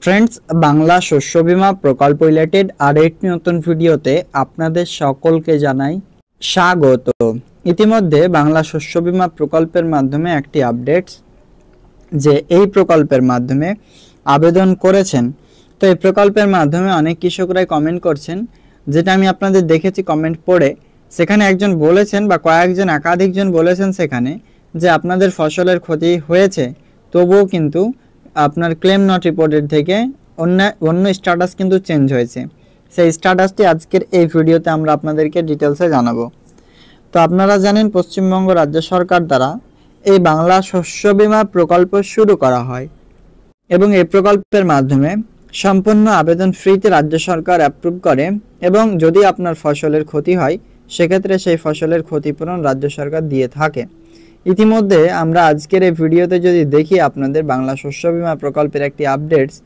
Friends, Bangla শস্য বীমা প্রকল্প রিলেটেড আর একটি নতুন ভিডিওতে আপনাদের সকলকে জানাই স্বাগত। ইতিমধ্যে বাংলা শস্য বীমা প্রকল্পের মাধ্যমে একটি আপডেটস যে এই প্রকল্পের মাধ্যমে আবেদন করেছেন। তো এই প্রকল্পের মাধ্যমে অনেক কৃষকরাই কমেন্ট করছেন, যেটা আমি আপনাদের দেখেছি কমেন্ট পড়ে। সেখানে একজন বলেছেন বা কয়েকজন একাধিকজন বলেছেন সেখানে যে আপনাদের ফসলের ক্ষতি হয়েছে, তবুও কিন্তু আপনার ক্লেম নট রিপোর্টেড থেকে অন্য স্ট্যাটাস কিন্তু চেঞ্জ হয়েছে। সেই স্ট্যাটাসটি আজকের এই ভিডিওতে আমরা আপনাদেরকে ডিটেলসে জানাবো। তো আপনারা জানেন পশ্চিমবঙ্গ রাজ্য সরকার দ্বারা এই বাংলা শস্য বীমা প্রকল্প শুরু করা হয় এবং এই প্রকল্পের মাধ্যমে সম্পূর্ণ আবেদন ফ্রিতে রাজ্য সরকার অ্যাপ্রুভ করে এবং যদি আপনার ফসলের ক্ষতি হয় সেক্ষেত্রে সেই ফসলের ক্ষতিপূরণ রাজ্য সরকার দিয়ে থাকে। ইতিমধ্যে আমরা আজকের এই ভিডিওতে যদি দেখি আপনাদের বাংলা শস্য বীমা প্রকল্পের একটি আপডেটস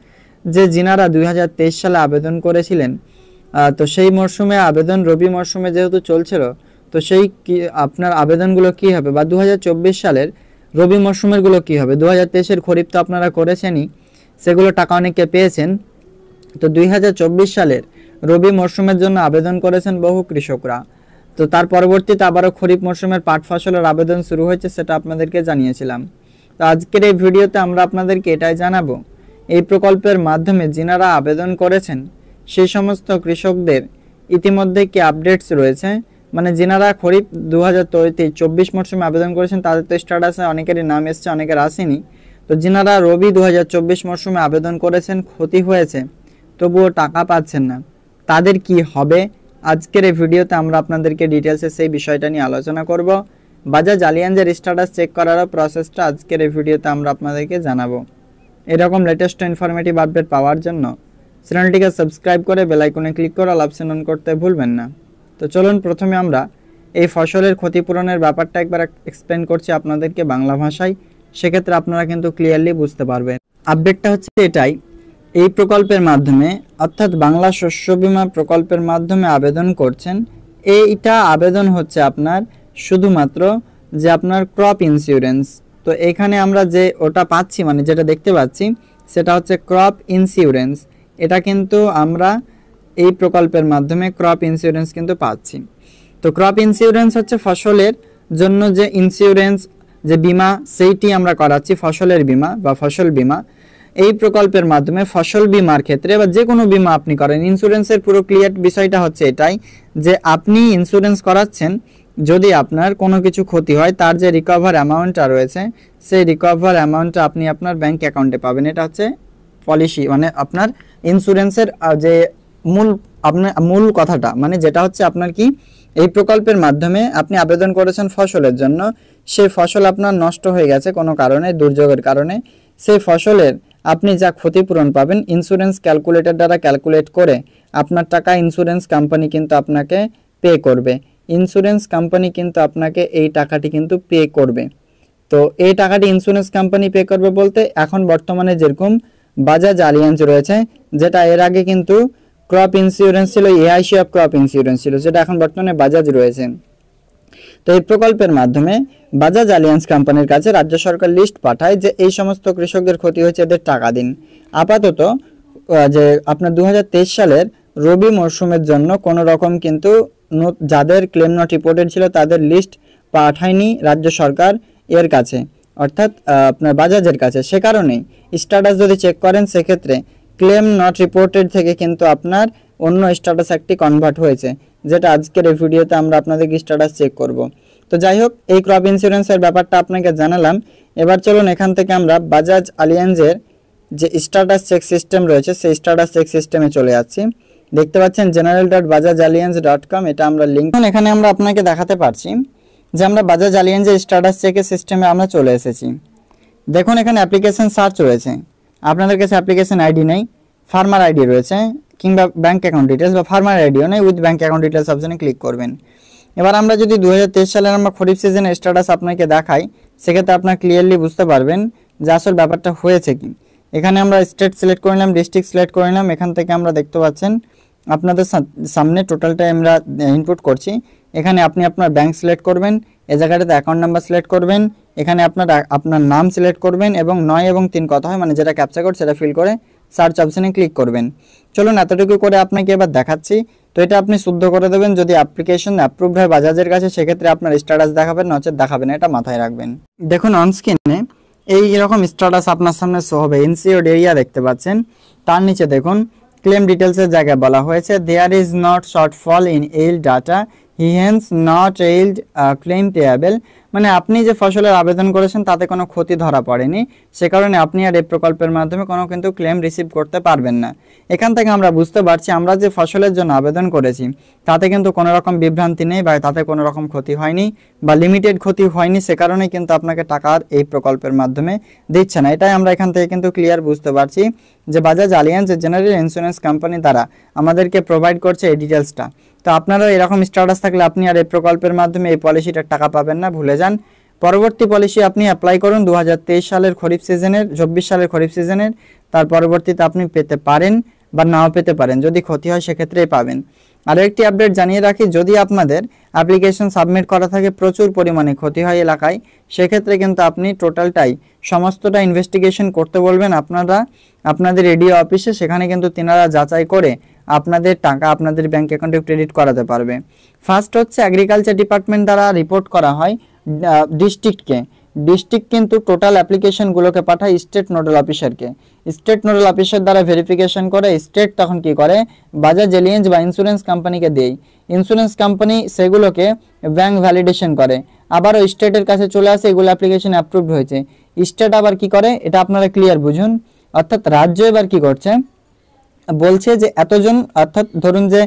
যে যিনারা 2023 সালে আবেদন করেছিলেন, তো সেই মরশুমে আবেদন রবি মরশুমে যেহেতু চলছিল, তো সেই আপনার আবেদনগুলো কি হবে বা 2024 সালের রবি মরশুমেরগুলো কি হবে। 2023-এর খরিফ তো আপনারা করেছেনই, সেগুলো টাকা অনেকে পেয়েছেন। তো 2024 সালের রবি মরশুমের জন্য আবেদন করেছেন বহু কৃষকরা। তো তার পরবর্তীতে আবারও খরিফ মরশুমের পাট ফসলের আবেদন শুরু হয়েছে, সেটা আপনাদেরকে জানিয়েছিলাম। তো আজকের এই ভিডিওতে আমরা আপনাদেরকে এটাই জানাবো, এই প্রকল্পের মাধ্যমে যিনারা আবেদন করেছেন সেই সমস্ত কৃষকদের ইতিমধ্যে কি আপডেটস রয়েছে, মানে যিনারা খরিফ 2024 মরশুমে আবেদন করেছেন তাদের তো স্ট্যাটাসে অনেকেরই নাম এসছে, অনেকের আসেনি। তো যিনারা রবি 2024 মরশুমে আবেদন করেছেন, ক্ষতি হয়েছে তবুও টাকা পাচ্ছেন না, তাদের কি হবে। আজকের এই ভিডিওতে আমরা আপনাদেরকে ডিটেলসে সেই বিষয়টা নিয়ে আলোচনা করব। বাজাজ আলিয়াঞ্জের স্ট্যাটাস চেক করার প্রসেসটা আজকের এই ভিডিওতে আমরা আপনাদেরকে জানাবো। এরকম লেটেস্ট ইনফরমেটিভ আপডেট পাওয়ার জন্য চ্যানেলটিকে সাবস্ক্রাইব করে বেল আইকনে ক্লিক করে অল অপশন অন করতে ভুলবেন না। তো চলুন প্রথমে আমরা এই ফসলের ক্ষতিপূরণের ব্যাপারটা একবার এক্সপ্লেন করছি আপনাদেরকে বাংলা ভাষায়, সেক্ষেত্রে আপনারা কিন্তু ক্লিয়ারলি বুঝতে পারবেন। আপডেটটা হচ্ছে এটাই, এই প্রকল্পের মাধ্যমে অর্থাৎ বাংলা শস্য বীমা প্রকল্পের মাধ্যমে আবেদন করছেন, এইটা আবেদন হচ্ছে আপনার শুধুমাত্র যে আপনার ক্রপ ইন্স্যুরেন্স। তো এখানে আমরা যে ওটা পাচ্ছি, মানে যেটা দেখতে পাচ্ছি সেটা হচ্ছে ক্রপ ইন্স্যুরেন্স। এটা কিন্তু আমরা এই প্রকল্পের মাধ্যমে ক্রপ ইন্স্যুরেন্স কিন্তু পাচ্ছি। তো ক্রপ ইন্স্যুরেন্স হচ্ছে ফসলের জন্য যে ইন্স্যুরেন্স, যে বিমা, সেইটি আমরা করাচ্ছি, ফসলের বিমা বা ফসল বিমা। এই প্রকল্পের মাধ্যমে ফসল বিমার ক্ষেত্রে বা যে কোনো বিমা আপনি করেন, ইন্স্যুরেন্সের পুরো ক্লিয়ার বিষয়টা হচ্ছে এটাই যে আপনি ইন্স্যুরেন্স করাচ্ছেন, যদি আপনার কোনো কিছু ক্ষতি হয় তার যে রিকভার অ্যামাউন্টটা রয়েছে সেই রিকভার অ্যামাউন্টটা আপনি আপনার ব্যাংক অ্যাকাউন্টে পাবেন। এটা হচ্ছে পলিসি, মানে আপনার ইন্স্যুরেন্সের যে মূল কথাটা, মানে যেটা হচ্ছে আপনার কি এই প্রকল্পের মাধ্যমে আপনি আবেদন করেছেন ফসলের জন্য, সেই ফসল আপনার নষ্ট হয়ে গেছে কোনো কারণে, দুর্যোগের কারণে, সেই ফসলের আপনি যা ক্ষতিপূরণ পাবেন ইন্স্যুরেন্স ক্যালকুলেটর দ্বারা ক্যালকুলেট করে আপনার টাকা ইন্স্যুরেন্স কোম্পানি কিন্তু আপনাকে পে করবে। ইন্স্যুরেন্স কোম্পানি কিন্তু আপনাকে এই টাকাটি কিন্তু পে করবে। তো এই টাকাটি ইন্স্যুরেন্স কোম্পানি পে করবে বলতে এখন বর্তমানে যেরকম বাজাজ আলিয়াঞ্জ রয়েছে, যেটা এর আগে কিন্তু ক্রপ ইন্স্যুরেন্স ছিল, এআইসি অফ ক্রপ ইন্স্যুরেন্স ছিল, যেটা এখন বর্তমানে বাজাজ রয়েছে। তো এই প্রকল্পের মাধ্যমে বাজাজ আলিয়ান্স কোম্পানির কাছে রাজ্য সরকার লিস্ট পাঠায় যে এই সমস্ত কৃষকদের ক্ষতি হয়েছে, এদের টাকা দিন। আপাতত যে আপনার 2023 সালের রবি মরশুমের জন্য কোনো রকম কিন্তু যাদের ক্লেম নট রিপোর্টেড ছিল তাদের লিস্ট পাঠায়নি রাজ্য সরকার এর কাছে, অর্থাৎ আপনার বাজাজের কাছে। সে কারণেই স্ট্যাটাস যদি চেক করেন সেক্ষেত্রে ক্লেম নট রিপোর্টেড থেকে কিন্তু আপনার অন্য স্ট্যাটাস একটি কনভার্ট হয়েছে, যেটা আজকের এই ভিডিওতে আমরা আপনাদের স্ট্যাটাস চেক করব। তো যাই হোক, এই ক্রপ ইন্স্যুরেন্সের ব্যাপারটা আপনাকে জানালাম। এবার চলুন এখান থেকে আমরা বাজাজ আলিয়াঞ্জের যে স্ট্যাটাস চেক সিস্টেম রয়েছে সেই স্ট্যাটাস চেক সিস্টেমে চলে যাচ্ছি। দেখতে পাচ্ছেন general.bajajallianz.com, এটা আমরা লিঙ্ক। এখানে আমরা আপনাকে দেখাতে পারছি যে আমরা বাজাজ আলিয়াঞ্জের স্ট্যাটাস চেকের সিস্টেমে আমরা চলে এসেছি। দেখুন এখানে অ্যাপ্লিকেশন সার্চ রয়েছে, আপনাদের কাছে অ্যাপ্লিকেশন আইডি নেই, ফার্মার আইডি রয়েছে, কিংবা ব্যাঙ্ক অ্যাকাউন্ট ডিটেলস বা ফার্মার আইডিও নেই, উইথ ব্যাঙ্ক অ্যাকাউন্ট ডিটেলস অপশনে ক্লিক করবেন। এবার আমরা যদি 2023 সালের আমরা খরিফ সিজনের স্ট্যাটাস আপনাকে দেখাই, সেক্ষেত্রে আপনার ক্লিয়ারলি বুঝতে পারবেন যে আসল ব্যাপারটা হয়েছে কি। এখানে আমরা স্টেট সিলেক্ট করে নিলাম, ডিস্ট্রিক্ট সিলেক্ট করে নিলাম। এখান থেকে আমরা দেখতে পাচ্ছেন আপনাদের সামনে টোটালটা আমরা ইনপুট করছি। এখানে আপনি আপনার ব্যাংক সিলেক্ট করবেন, এই জায়গাটাতে অ্যাকাউন্ট নাম্বার সিলেক্ট করবেন, এখানে আপনার নাম সিলেক্ট করবেন এবং 9 এবং 3 কত হয়, মানে যেটা ক্যাপচা কোড সেটা ফিল করে সার্চ অপশনে ক্লিক করবেন। চলুন এতটুকু করে আপনাকে এবার দেখাচ্ছি। তো এটা আপনি শুদ্ধ করে দেবেন, যদি অ্যাপ্লিকেশন অ্যাপ্রুভড হয় বাজাজের কাছে সেক্ষেত্রে আপনার স্ট্যাটাস দেখাবেন, নচেত দেখাবেন, এটা মাথায় রাখবেন। দেখুন অন স্ক্রিনে এই রকম স্ট্যাটাস আপনার সামনে শো হবে, ইনসিওর্ড এরিয়া দেখতে পাচ্ছেন, তার নিচে দেখুন ক্লেম ডিটেলসের জায়গায় বলা হয়েছে there is not shortfall in ail data, he hence not ailed claim payable, মানে আপনি যে ফসলের আবেদন করেছেন তাতে কোনো ক্ষতি ধরা পড়েনি, সে কারণে আপনি আর এই প্রকল্পের মাধ্যমে কোনো কিন্তু ক্লেম রিসিভ করতে পারবেন না। এখান থেকে আমরা বুঝতে পারছি আমরা যে ফসলের জন্য আবেদন করেছি তাতে কিন্তু কোনো রকম বিভ্রান্তি নেই বা তাতে কোনো রকম ক্ষতি হয়নি বা লিমিটেড ক্ষতি হয়নি, সে কারণে কিন্তু আপনাকে টাকা এই প্রকল্পের মাধ্যমে দিচ্ছে না। এটাই আমরা এখান থেকে কিন্তু ক্লিয়ার বুঝতে পারছি যে Bajaj alliance general insurance company দ্বারা আমাদেরকে প্রোভাইড করছে এই ডিটেলসটা। তো আপনারা এরকম স্ট্যাটাস থাকলে আপনি আর এই প্রকল্পের মাধ্যমে এই পলিসিটার টাকা পাবেন না, ভুলে যান। পরবর্তী পলিসি আপনি অ্যাপ্লাই করুন 2023 সালের খরিফ সিজনের, 24 সালের খরিফ সিজনের, তার পরবর্তীতে আপনি পেতে পারেন বা নাও পেতে পারেন, যদি ক্ষতি হয় সেক্ষেত্রেই পাবেন। আরও একটি আপডেট জানিয়ে রাখি, যদি আপনাদের অ্যাপ্লিকেশন সাবমিট করা থাকে প্রচুর পরিমাণে ক্ষতি হয় এলাকায়, সেক্ষেত্রে কিন্তু আপনি টোটালটাই সমস্তটা ইনভেস্টিগেশন করতে বলবেন আপনাদের এডিও অফিসে, সেখানে কিন্তু তিনারা যাচাই করে আপনাদের টাকা আপনাদের ব্যাংক অ্যাকাউন্টে ক্রেডিট করাতে পারবে। ফার্স্ট হচ্ছে এগ্রিকালচার ডিপার্টমেন্ট দ্বারা রিপোর্ট করা হয় ডিস্ট্রিক্টকে, ডিস্ট্রিক্ট কিন্তু টোটাল অ্যাপ্লিকেশনগুলোকে পাঠায় স্টেট নোডাল অফিসারকে, স্টেট নোডাল অফিসার দ্বারা ভেরিফিকেশন করে স্টেট তখন কি করে বাজাজ এলিয়েন্স বা ইন্স্যুরেন্স কোম্পানিকে দেয়, ইন্স্যুরেন্স কোম্পানি সেগুলোকে ব্যাংক ভ্যালিডেশন করে, আবারও স্টেটের কাছে চলে আসে এগুলো অ্যাপ্লিকেশন অ্যাপ্রুভড হয়েছে, স্টেট আবার কি করে এটা আপনারা ক্লিয়ার বুঝুন, অর্থাৎ রাজ্য এবার কি করছে বলছে যে এতজন, অর্থাৎ ধরুন যে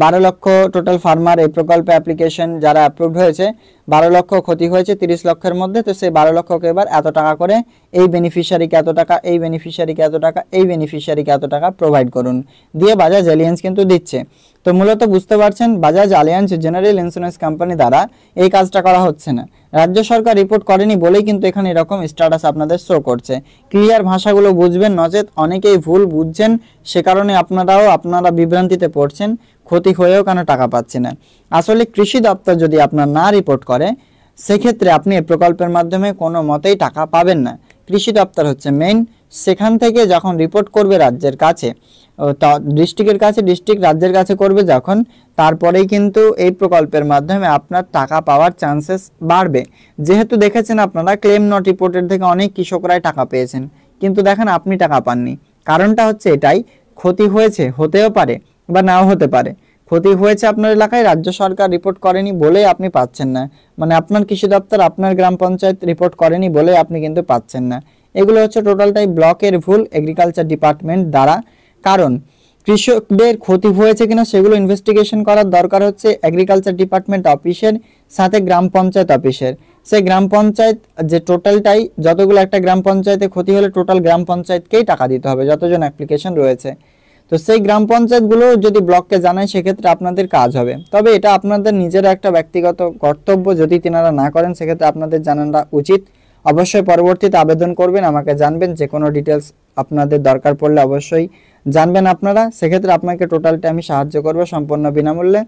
12 লক্ষ টোটাল ফার্মার এই প্রকল্পে অ্যাপ্লিকেশন যারা অ্যাপ্রুভড হয়েছে, 12 লক্ষ ক্ষতি হয়েছে 30 লক্ষের মধ্যে, তো সেই 12 লক্ষকে এবার এত টাকা করে এই বেনিফিশিয়ারিকে এত টাকা, এই বেনিফিশিয়ারিকে এত টাকা, এই বেনিফিশিয়ারিকে এত টাকা প্রোভাইড করুন, দিয়ে বাজাজ আলিয়ান্স কিন্তু দিচ্ছে। তো মূলত বুঝতে পারছেন Bajaj alliance general insurance company দ্বারা এই কাজটা করা হচ্ছে না, রাজ্য সরকার রিপোর্ট করেনি বলেই কিন্তু এখানে এরকম স্ট্যাটাস আপনাদের শো করছে। ক্লিয়ার ভাষাগুলো বুঝবেন, নচেত অনেকেই ভুল বুঝছেন, সে কারণে আপনারা বিভ্রান্তিতে পড়ছেন, ক্ষতি হয়েও কেন টাকা পাচ্ছে না। আসলে কৃষি দপ্তর যদি আপনার না রিপোর্ট করে সেক্ষেত্রে আপনি এই প্রকল্পের মাধ্যমে কোনো মতেই টাকা পাবেন না, কৃষি দপ্তর হচ্ছে মেইন, সেখান থেকে যখন রিপোর্ট করবে রাজ্যের কাছে, ডিস্ট্রিক্টের কাছে, ডিস্ট্রিক্ট রাজ্যের কাছে করবে যখন, তারপরেই কিন্তু এই প্রকল্পের মাধ্যমে আপনার টাকা পাওয়ার চান্সেস বাড়বে। যেহেতু দেখেছেন আপনারা ক্লেম নট রিপোর্টেড থেকে অনেক কৃষকরাই টাকা পেয়েছেন, কিন্তু দেখেন আপনি টাকা পাননি, কারণটা হচ্ছে এটাই, ক্ষতি হয়েছে, হতেও পারে বা নাও হতে পারে, ক্ষতি হয়েছে আপনার এলাকায়, রাজ্য সরকার রিপোর্ট করেনি বলেই আপনি পাচ্ছেন না, মানে আপনার কৃষি দপ্তর আপনার গ্রাম পঞ্চায়েত রিপোর্ট করেনি বলেই আপনি কিন্তু পাচ্ছেন না। এগুলো হচ্ছে টোটালটাই ব্লকের ভুল এগ্রিকালচার ডিপার্টমেন্ট দ্বারা, কারণ কৃষকদের ক্ষতি হয়েছে কিনা সেগুলো ইনভেস্টিগেশন করার দরকার হচ্ছে এগ্রিকালচার ডিপার্টমেন্ট অফিসের সাথে গ্রাম পঞ্চায়েত অফিসের। সেই গ্রাম পঞ্চায়েত যে টোটালটাই যতগুলো একটা গ্রাম পঞ্চায়েতে ক্ষতি হলে টোটাল গ্রাম পঞ্চায়েতকেই টাকা দিতে হবে যতজন অ্যাপ্লিকেশন রয়েছে, তো সেই গ্রাম পঞ্চায়েতগুলো যদি ব্লককে জানায় সেক্ষেত্রে আপনাদের কাজ হবে। তবে এটা আপনাদের নিজের একটা ব্যক্তিগত কর্তব্য, যদি তিনারা না করেন সেক্ষেত্রে আপনাদের জানানো উচিত। অবশ্যই পরবর্তীতে আবেদন করবেন, আমাকে জানবেন, যে কোনো ডিটেলস আপনাদের দরকার পড়লে অবশ্যই জানবেন আপনারা, সেক্ষেত্রে আপনাকে টোটালটা আমি সাহায্য করবো সম্পূর্ণ বিনামূল্যে।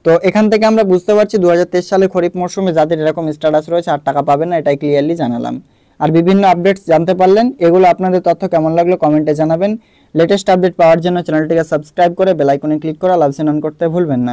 তো এখান থেকে আমরা বুঝতে পারছি 2023 সালে খরিফ মরশুমে যাদের এরকম স্ট্যাটাস রয়েছে আর টাকা পাবেন না, এটাই ক্লিয়ারলি জানালাম। আর বিভিন্ন আপডেটস জানতে পারলেন, এগুলো আপনাদের তথ্য কেমন লাগলো কমেন্টে জানাবেন। লেটেস্ট আপডেট পাওয়ার জন্য চ্যানেলটিকে সাবস্ক্রাইব করে বেল আইকনে ক্লিক করে অল অপশন অন করতে ভুলবেন না।